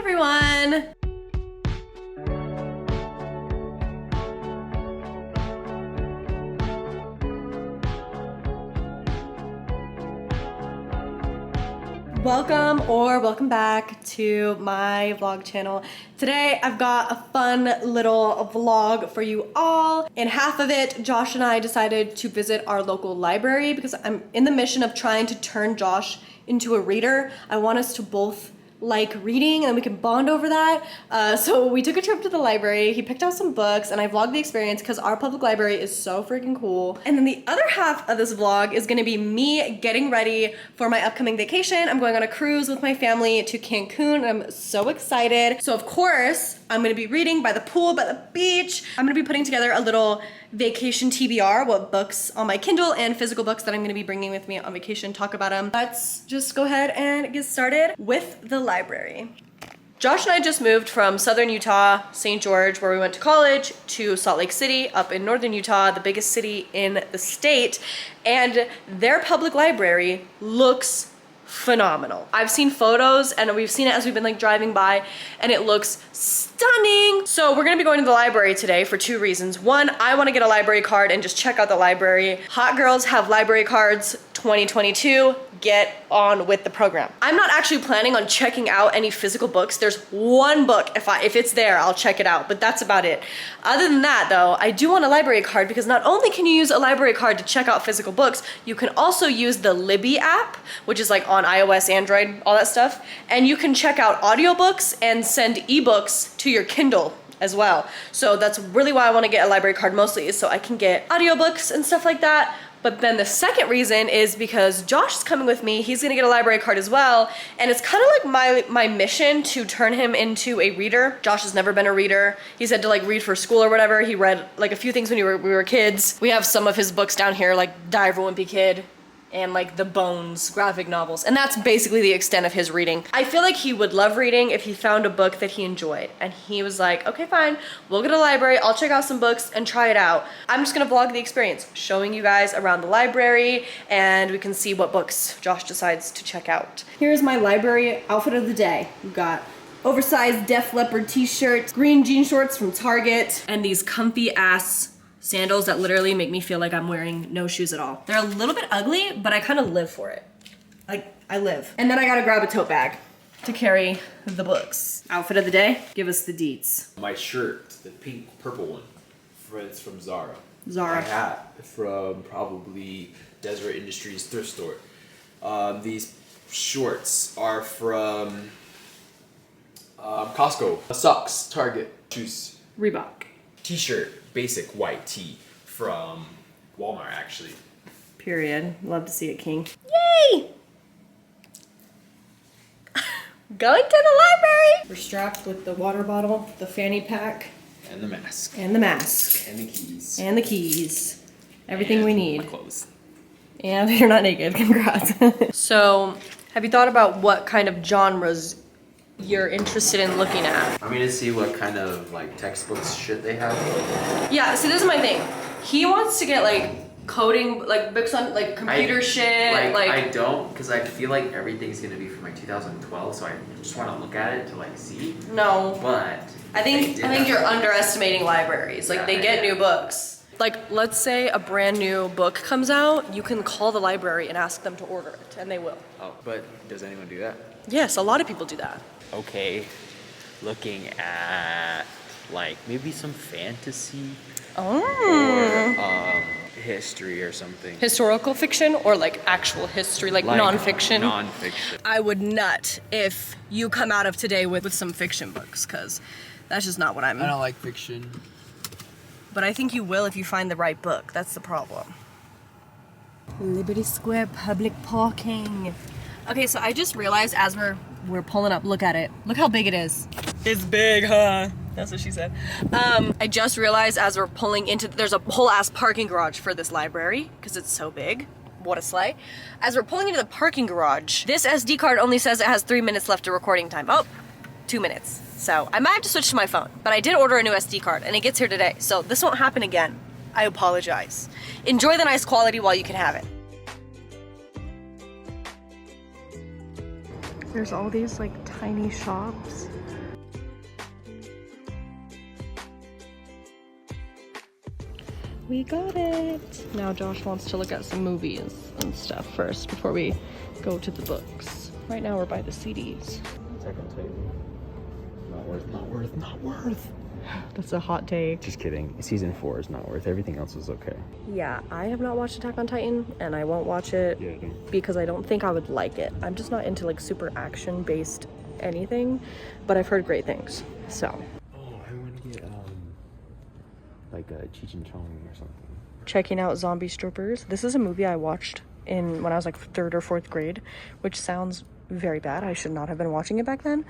everyone! Welcome back to my vlog channel. Today I've got a fun little vlog for you all. In half of it, Josh and I decided to visit our local library because I'm in the mission of trying to turn Josh into a reader. I want us to both like reading and we can bond over that. So we took a trip to the library. He picked out some books and I vlogged the experience because our public library is so freaking cool. And then the other half of this vlog is gonna be me getting ready for my upcoming vacation. I'm going on a cruise with my family to Cancun and I'm so excited. So of course, I'm gonna be reading by the pool, by the beach. I'm gonna be putting together a little vacation TBR, what books on my Kindle and physical books that I'm gonna be bringing with me on vacation, talk about them. Let's just go ahead and get started with the library. Josh and I just moved from southern Utah, St. George, where we went to college, to Salt Lake City, up in northern Utah, the biggest city in the state, and their public library looks phenomenal. I've seen photos and we've seen it as we've been like driving by and it looks stunning. So we're gonna be going to the library today for two reasons. One, I wanna get a library card and just check out the library. Hot girls have library cards 2022. Get on with the program. I'm not actually planning on checking out any physical books. There's one book, if it's there, I'll check it out, but that's about it. Other than that though, I do want a library card because not only can you use a library card to check out physical books, you can also use the Libby app, which is like on iOS, Android, all that stuff, and you can check out audiobooks and send ebooks to your Kindle as well. So that's really why I want to get a library card mostly, is so I can get audiobooks and stuff like that. But then the second reason is because Josh is coming with me. He's gonna get a library card as well. And it's kind of like my mission to turn him into a reader. Josh has never been a reader. He said to like read for school or whatever. He read like a few things when we were kids. We have some of his books down here, like Diary of a Wimpy Kid and like the Bones graphic novels. And that's basically the extent of his reading. I feel like he would love reading if he found a book that he enjoyed. And he was like, okay, fine, we'll go to the library, I'll check out some books and try it out. I'm just gonna vlog the experience, showing you guys around the library and we can see what books Josh decides to check out. Here's my library outfit of the day. We've got oversized Def Leppard t-shirt, green jean shorts from Target, and these comfy ass sandals that literally make me feel like I'm wearing no shoes at all. They're a little bit ugly, but I kind of live for it. Like, I live. And then I gotta grab a tote bag to carry the books. Outfit of the day, give us the deets. My shirt, the pink purple one, it's from Zara. Zara. My hat from probably Deseret Industries thrift store. These shorts are from Costco. Socks, Target. Shoes. Reebok. T-shirt, basic white tee from Walmart actually. Period. Love to see it, King. Yay! Going to the library! We're strapped with the water bottle, the fanny pack. And the mask. And the mask. And the keys. And the keys. Everything and we need. my clothes. And you're not naked, congrats. So, have you thought about what kind of genres you're interested in looking at? I'm gonna see what kind of like textbooks shit they have. Yeah, see, this is my thing. He wants to get like coding, like books on like computer shit. Like I don't, because I feel like everything's gonna be from like 2012, so I just want to look at it to like see. No. But I think you're underestimating libraries. Like they get new books. Like let's say a brand new book comes out, you can call the library and ask them to order it, and they will. Oh, but does anyone do that? Yes, a lot of people do that. Okay, looking at like maybe some fantasy or history or something. Historical fiction or like actual history, like nonfiction? Nonfiction. I would nut if you come out of today with some fiction books, because that's just not what I'm... I don't like fiction. But I think you will if you find the right book. That's the problem. Liberty Square public parking. Okay, so I just realized as we're pulling up, look at it. Look how big it is. It's big, huh? That's what she said. I just realized as we're pulling into, there's a whole ass parking garage for this library because it's so big. What a sleigh. As we're pulling into the parking garage, this SD card only says it has 3 minutes left of recording time. Oh, 2 minutes. So I might have to switch to my phone, but I did order a new SD card and it gets here today. So this won't happen again. I apologize. Enjoy the nice quality while you can have it. There's all these like tiny shops. We got it. Now Josh wants to look at some movies and stuff first before we go to the books. Right now we're by the CDs. Attack on Titan. Not worth, not worth, not worth. That's a hot take. Just kidding. Season 4 is not worth. Everything else is okay. Yeah, I have not watched Attack on Titan and I won't watch it because I don't think I would like it. I'm just not into like super action based anything, but I've heard great things, so. Oh, I want to get like a Cheech and Chong or something. Checking out Zombie Strippers. This is a movie I watched when I was like 3rd or 4th grade, which sounds very bad. I should not have been watching it back then.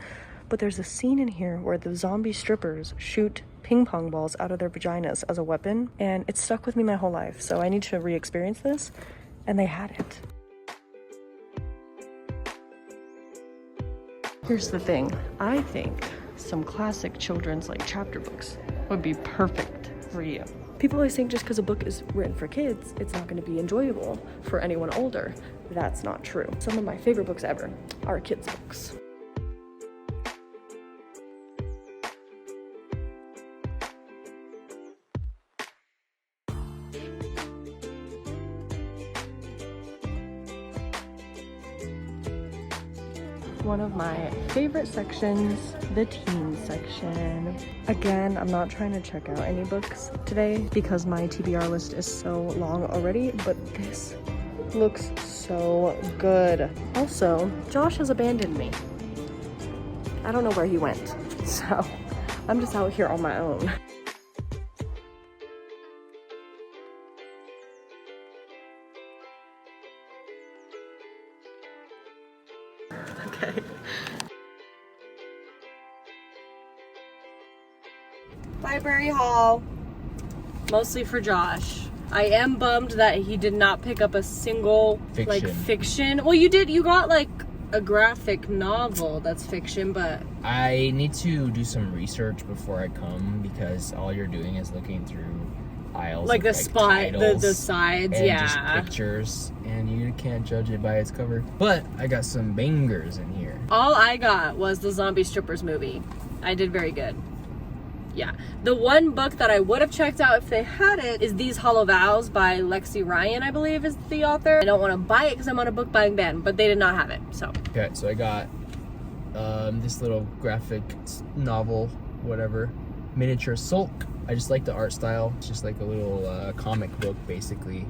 But there's a scene in here where the zombie strippers shoot ping pong balls out of their vaginas as a weapon, and it stuck with me my whole life. So I need to re-experience this, and they had it. Here's the thing. I think some classic children's like chapter books would be perfect for you. People always think just because a book is written for kids, it's not going to be enjoyable for anyone older. That's not true. Some of my favorite books ever are kids' books. One of my favorite sections, the teen section. Again, I'm not trying to check out any books today because my TBR list is so long already, but this looks so good. Also, Josh has abandoned me. I don't know where he went, so I'm just out here on my own. Okay. Library haul. Mostly for Josh. I am bummed that he did not pick up a single fiction. Well, you did. You got like a graphic novel that's fiction, but I need to do some research before I come because all you're doing is looking through aisles like of, the spine, the sides, and yeah, just pictures, and you can't judge it by its cover. But I got some bangers in here. All I got was the Zombie Strippers movie. I did very good. Yeah. The one book that I would have checked out if they had it is These Hollow Vows by Lexi Ryan, I believe is the author. I don't want to buy it because I'm on a book buying ban, but they did not have it, so. Okay, so I got this little graphic novel, whatever, Miniature Sulk. I just like the art style. It's just like a little comic book, basically.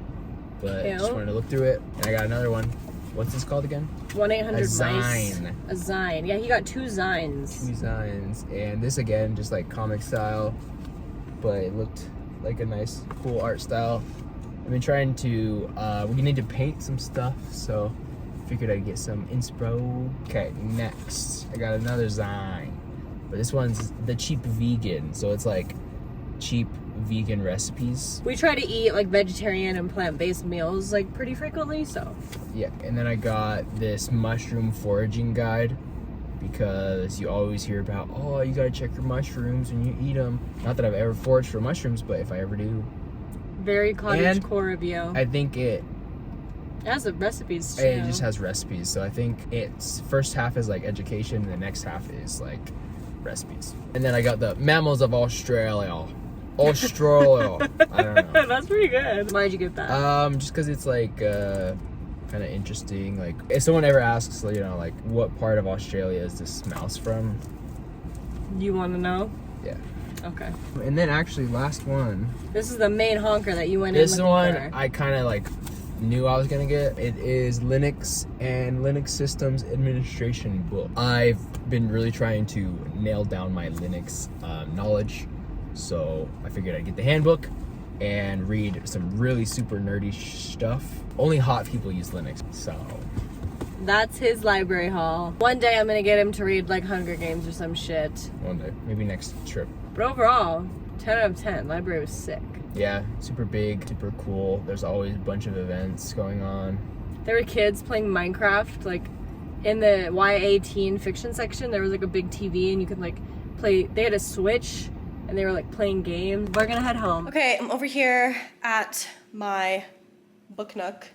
But Ew. just wanted to look through it. And I got another one. What's this called again? 1-800 A Mice. Zine. A Zine. Yeah, he got 2 Zines. 2 Zines. And this again, just like comic style. But it looked like a nice, cool art style. I've been trying to, we need to paint some stuff. So figured I'd get some inspo. Okay, next. I got another Zine. But this one's The Cheap Vegan. So it's like cheap vegan recipes. We try to eat like vegetarian and plant-based meals like pretty frequently, so. Yeah, and then I got this mushroom foraging guide because you always hear about, oh, you gotta check your mushrooms when you eat them. Not that I've ever foraged for mushrooms, but if I ever do. Very cottagecore of you. I think it has the recipes too. It just has recipes, so I think its first half is like education and the next half is like recipes. And then I got the Mammals of Australia. I don't know. That's pretty good. Why'd you get that? Just because it's like kind of interesting. Like if someone ever asks, you know, like what part of Australia is this mouse from? You want to know? Yeah. Okay. And then actually last one. This is the main honker that you went This in one for. I kind of like knew I was gonna get. It is Linux and Linux Systems Administration book. I've been really trying to nail down my Linux knowledge. So I figured I'd get the handbook and read some really super nerdy stuff. Only hot people use Linux, so. That's his library haul. One day I'm gonna get him to read like Hunger Games or some shit. One day, maybe next trip. But overall, 10 out of 10. Library was sick. Yeah, super big, super cool. There's always a bunch of events going on. There were kids playing Minecraft, like in the YA teen fiction section. There was like a big TV and you could like play, they had a Switch and they were like playing games. We're gonna head home. Okay, I'm over here at my book nook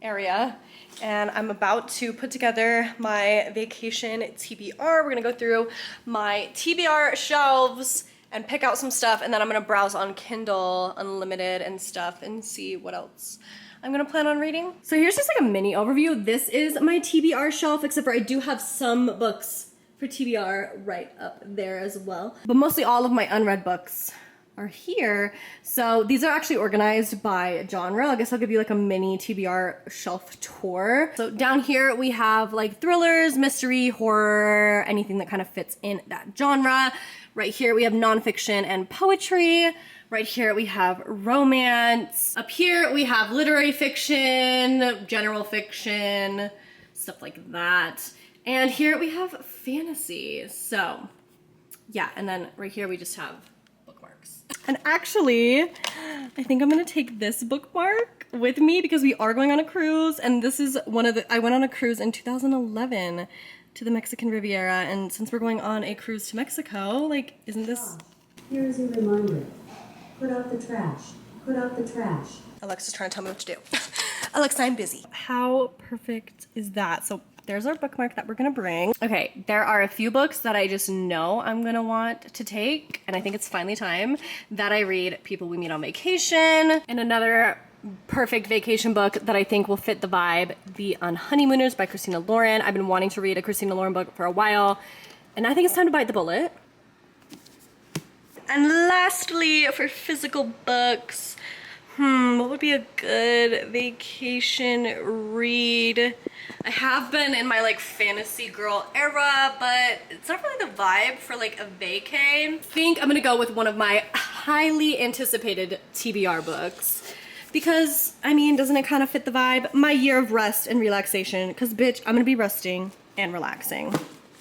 area, and I'm about to put together my vacation TBR. We're gonna go through my TBR shelves and pick out some stuff, and then I'm gonna browse on Kindle Unlimited and stuff and see what else I'm gonna plan on reading. So here's just like a mini overview. This is my TBR shelf, except for I do have some books for TBR right up there as well. But mostly all of my unread books are here. So these are actually organized by genre. I guess I'll give you like a mini TBR shelf tour. So down here we have like thrillers, mystery, horror, anything that kind of fits in that genre. Right here we have nonfiction and poetry. Right here we have romance. Up here we have literary fiction, general fiction, stuff like that. And here we have fantasy. So yeah, and then right here we just have bookmarks. And actually, I think I'm gonna take this bookmark with me because we are going on a cruise, and this is I went on a cruise in 2011 to the Mexican Riviera, and since we're going on a cruise to Mexico, like, isn't this... Here is a reminder. Put out the trash. Put out the trash. Alexa's trying to tell me what to do. Alexa, I'm busy. How perfect is that? So there's our bookmark that we're gonna bring. Okay, there are a few books that I just know I'm gonna want to take, and I think it's finally time that I read People We Meet on Vacation. And another perfect vacation book that I think will fit the vibe, The Unhoneymooners by Christina Lauren. I've been wanting to read a Christina Lauren book for a while, and I think it's time to bite the bullet. And lastly, for physical books, what would be a good vacation read? I have been in my like fantasy girl era, but it's not really the vibe for like a vacay. I think I'm gonna go with one of my highly anticipated TBR books. Because, I mean, doesn't it kind of fit the vibe? My year of rest and relaxation, because bitch, I'm gonna be resting and relaxing.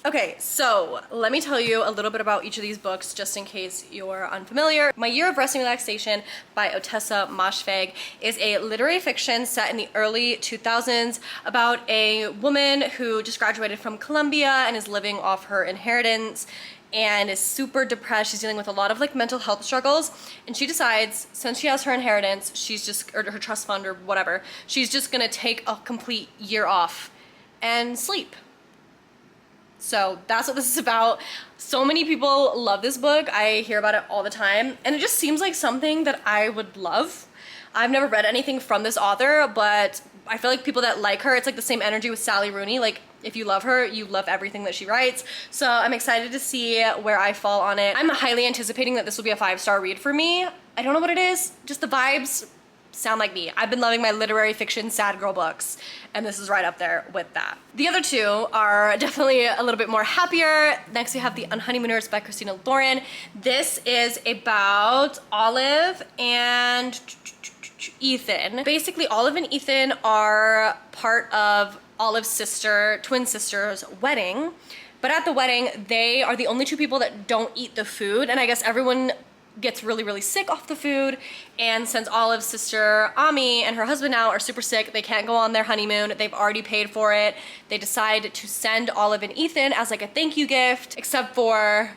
Okay, so let me tell you a little bit about each of these books just in case you're unfamiliar. My Year of Rest and Relaxation by Otessa Moshfegh is a literary fiction set in the early 2000s about a woman who just graduated from Columbia and is living off her inheritance and is super depressed. She's dealing with a lot of like mental health struggles, and she decides, since she has her inheritance, or her trust fund or whatever, she's just gonna take a complete year off and sleep. So that's what this is about. So many people love this book. I hear about it all the time, and it just seems like something that I would love. I've never read anything from this author, but I feel like people that like her, it's like the same energy with Sally Rooney. Like, if you love her, you love everything that she writes. So I'm excited to see where I fall on it. I'm highly anticipating that this will be a 5-star read for me. I don't know what it is, just the vibes sound like me. I've been loving my literary fiction sad girl books, and this is right up there with that. The other two are definitely a little bit more happier. Next we have The Unhoneymooners by Christina Lauren. This is about Olive and Ethan. Basically, Olive and Ethan are part of Olive's twin sister's wedding, but at the wedding, they are the only two people that don't eat the food, and I guess everyone gets really, really sick off the food. And since Olive's sister Ami and her husband now are super sick, they can't go on their honeymoon. They've already paid for it. They decide to send Olive and Ethan as like a thank you gift, except for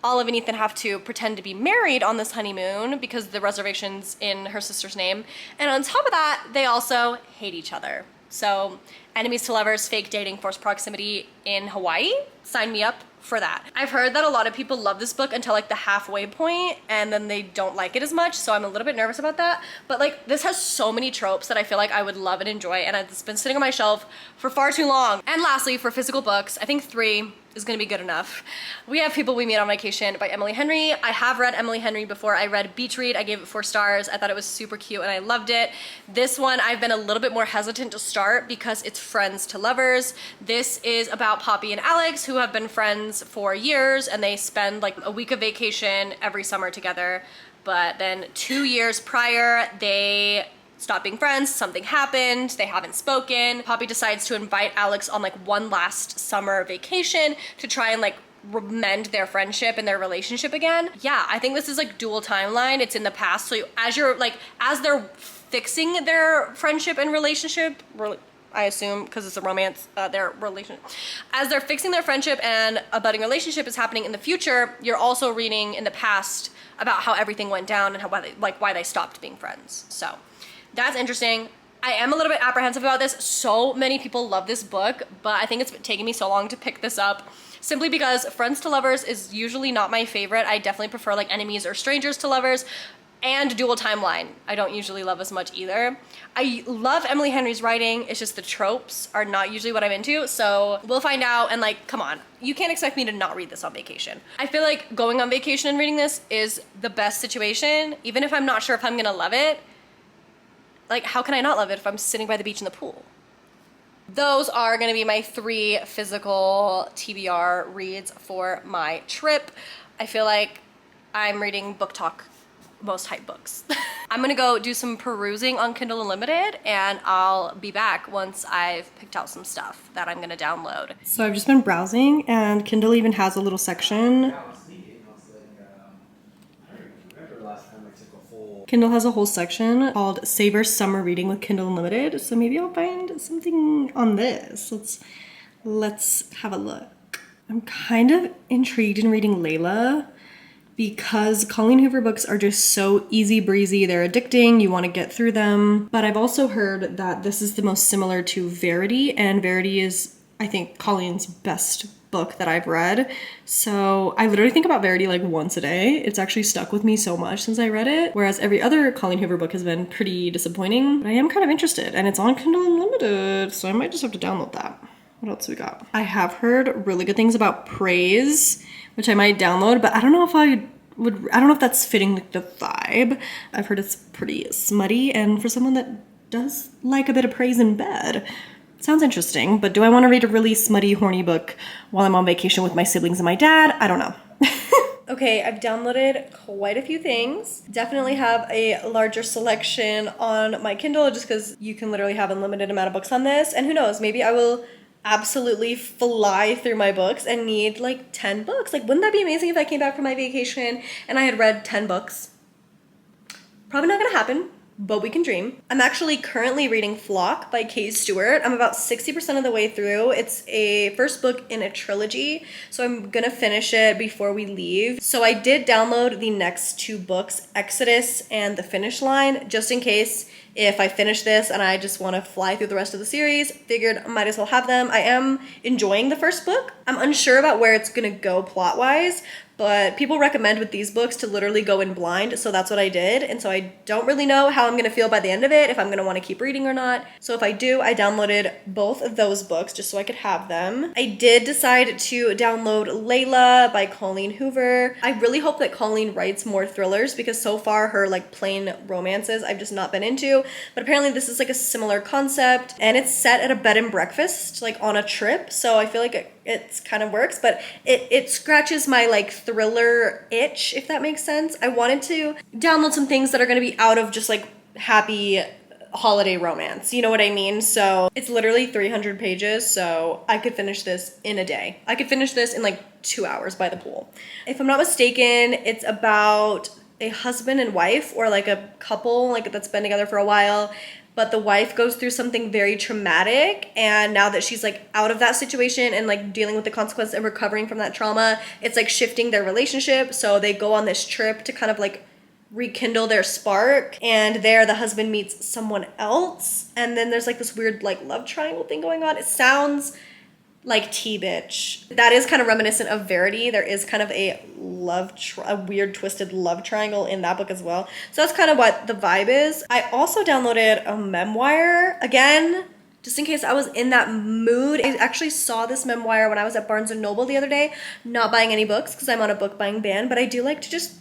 Olive and Ethan have to pretend to be married on this honeymoon because the reservation's in her sister's name. And on top of that, they also hate each other. So enemies to lovers, fake dating, forced proximity in Hawaii. Sign me up for that. I've heard that a lot of people love this book until like the halfway point, and then they don't like it as much, so I'm a little bit nervous about that. But like, this has so many tropes that I feel like I would love and enjoy, and it's been sitting on my shelf for far too long. And lastly, for physical books, I think 3 is gonna be good enough. We have People We Meet on Vacation by Emily Henry. I have read Emily Henry before. I read Beach Read. I gave it 4 stars. I thought it was super cute and I loved it. This one I've been a little bit more hesitant to start because it's friends to lovers. This is about Poppy and Alex, who have been friends for years, and they spend like a week of vacation every summer together. But then 2 years prior, they stopped being friends, something happened, they haven't spoken. Poppy decides to invite Alex on like one last summer vacation to try and like mend their friendship and their relationship again. Yeah, I think this is like dual timeline. It's in the past, so as they're fixing their friendship and relationship, I assume, because it's a romance, their relationship. As they're fixing their friendship and a budding relationship is happening in the future, you're also reading in the past about how everything went down and why they stopped being friends. So that's interesting. I am a little bit apprehensive about this. So many people love this book, but I think it's taken me so long to pick this up simply because Friends to Lovers is usually not my favorite. I definitely prefer like Enemies or Strangers to Lovers, and Dual Timeline I don't usually love as much either. I love Emily Henry's writing, it's just the tropes are not usually what I'm into, so we'll find out. And like, come on, you can't expect me to not read this on vacation. I feel like going on vacation and reading this is the best situation, even if I'm not sure if I'm gonna love it. Like, how can I not love it if I'm sitting by the beach in the pool? Those are gonna be my 3 physical TBR reads for my trip. I feel like I'm reading book talk most hype books. I'm gonna go do some perusing on Kindle Unlimited, and I'll be back once I've picked out some stuff that I'm gonna download. So I've just been browsing, and Kindle even has a little section. Kindle has a whole section called Savor Summer Reading with Kindle Unlimited, so maybe I'll find something on this. Let's have a look. I'm kind of intrigued in reading Layla, because Colleen Hoover books are just so easy breezy. They're addicting, you want to get through them. But I've also heard that this is the most similar to Verity, and Verity is, I think, Colleen's best book that I've read. So I literally think about Verity like once a day. It's actually stuck with me so much since I read it, whereas every other Colleen Hoover book has been pretty disappointing. But I am kind of interested, and it's on Kindle Unlimited, so I might just have to download that. What else we got? I have heard really good things about Praise, which I might download, but I don't know if I don't know if that's fitting the vibe. I've heard it's pretty smutty, and for someone that does like a bit of praise in bed, it sounds interesting. But do I want to read a really smutty, horny book while I'm on vacation with my siblings and my dad? I don't know. Okay, I've downloaded quite a few things. Definitely have a larger selection on my Kindle just because you can literally have unlimited amount of books on this. And who knows, maybe I will absolutely fly through my books and need like 10 books. Like, wouldn't that be amazing if I came back from my vacation and I had read 10 books? Probably not gonna happen, but we can dream. I'm actually currently reading Flock by Kay Stewart. I'm about 60% of the way through. It's a first book in a trilogy, so I'm gonna finish it before we leave. So I did download the next 2 books, Exodus and The Finish Line, just in case if I finish this and I just want to fly through the rest of the series. Figured I might as well have them. I am enjoying the first book. I'm unsure about where it's gonna go plot-wise, but people recommend with these books to literally go in blind, so that's what I did. And so I don't really know how I'm gonna feel by the end of it, if I'm gonna want to keep reading or not. So if I do, I downloaded both of those books just so I could have them. I did decide to download Layla by Colleen Hoover. I really hope that Colleen writes more thrillers, because so far her like plain romances I've just not been into. But apparently this is like a similar concept, and it's set at a bed and breakfast, like on a trip. So I feel like it kind of works, but it scratches my like thriller itch, if that makes sense. I wanted to download some things that are going to be out of just like happy holiday romance, you know what I mean? So it's literally 300 pages, so I could finish this in a day. I could finish this in like 2 hours by the pool. If I'm not mistaken, it's about a husband and wife, or like a couple like that's been together for a while, but the wife goes through something very traumatic, and now that she's like out of that situation and like dealing with the consequences and recovering from that trauma, it's like shifting their relationship. So they go on this trip to kind of like rekindle their spark, and there the husband meets someone else, and then there's like this weird like love triangle thing going on. It sounds like T-Bitch. That is kind of reminiscent of Verity. There is kind of a weird twisted love triangle in that book as well. So that's kind of what the vibe is. I also downloaded a memoir, again, just in case I was in that mood. I actually saw this memoir when I was at Barnes & Noble the other day, not buying any books because I'm on a book buying ban, but I do like to just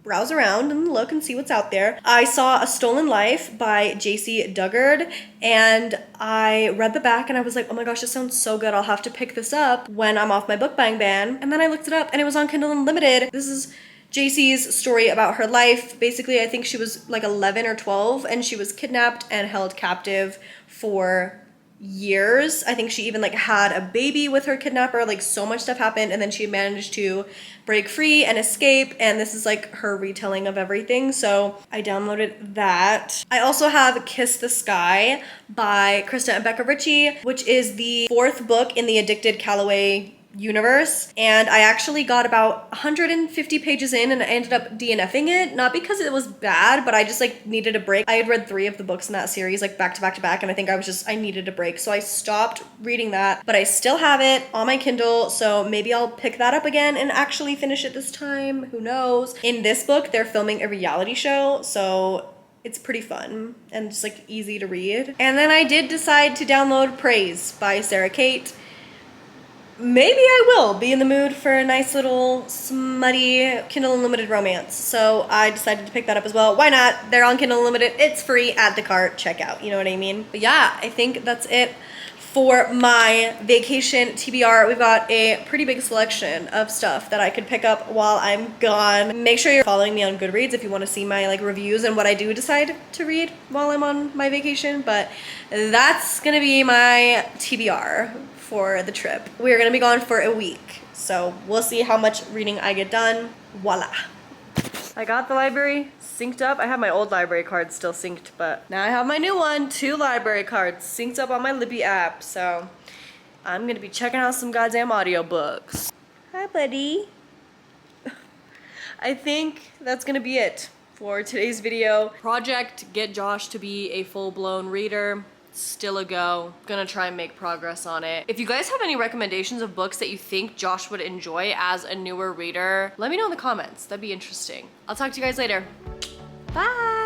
browse around and look and see what's out there. I saw A Stolen Life by J.C. Duggard, and I read the back and I was like, oh my gosh, this sounds so good. I'll have to pick this up when I'm off my book buying ban. And then I looked it up and it was on Kindle Unlimited. This is JC's story about her life. Basically, I think she was like 11 or 12 and she was kidnapped and held captive for years. I think she even like had a baby with her kidnapper. Like, so much stuff happened, and then she managed to break free and escape, and this is like her retelling of everything. So I downloaded that. I also have Kiss the Sky by Krista and Becca Ritchie, which is the 4th book in the Addicted Calloway universe, and I actually got about 150 pages in and I ended up DNFing it, not because it was bad, but I just like needed a break. I had read 3 of the books in that series like back to back to back, and I think I needed a break, so I stopped reading that, but I still have it on my Kindle, so maybe I'll pick that up again and actually finish it this time, who knows. In this book, they're filming a reality show, so it's pretty fun and just like easy to read. And then I did decide to download Praise by Sarah Kate. Maybe I will be in the mood for a nice little smutty Kindle Unlimited romance. So I decided to pick that up as well. Why not? They're on Kindle Unlimited. It's free. Add to cart. Check out. You know what I mean? But yeah, I think that's it for my vacation TBR. We've got a pretty big selection of stuff that I could pick up while I'm gone. Make sure you're following me on Goodreads if you want to see my like reviews and what I do decide to read while I'm on my vacation. But that's gonna be my TBR for the trip. We're gonna be gone for a week, so we'll see how much reading I get done. Voila. I got the library synced up. I have my old library card still synced, but now I have my new one, 2 library cards synced up on my Libby app, so I'm gonna be checking out some goddamn audiobooks. Hi, buddy. I think that's gonna be it for today's video. Project get Josh to be a full-blown reader. Still a go. Gonna try and make progress on it. If you guys have any recommendations of books that you think Josh would enjoy as a newer reader, let me know in the comments. That'd be interesting. I'll talk to you guys later. Bye!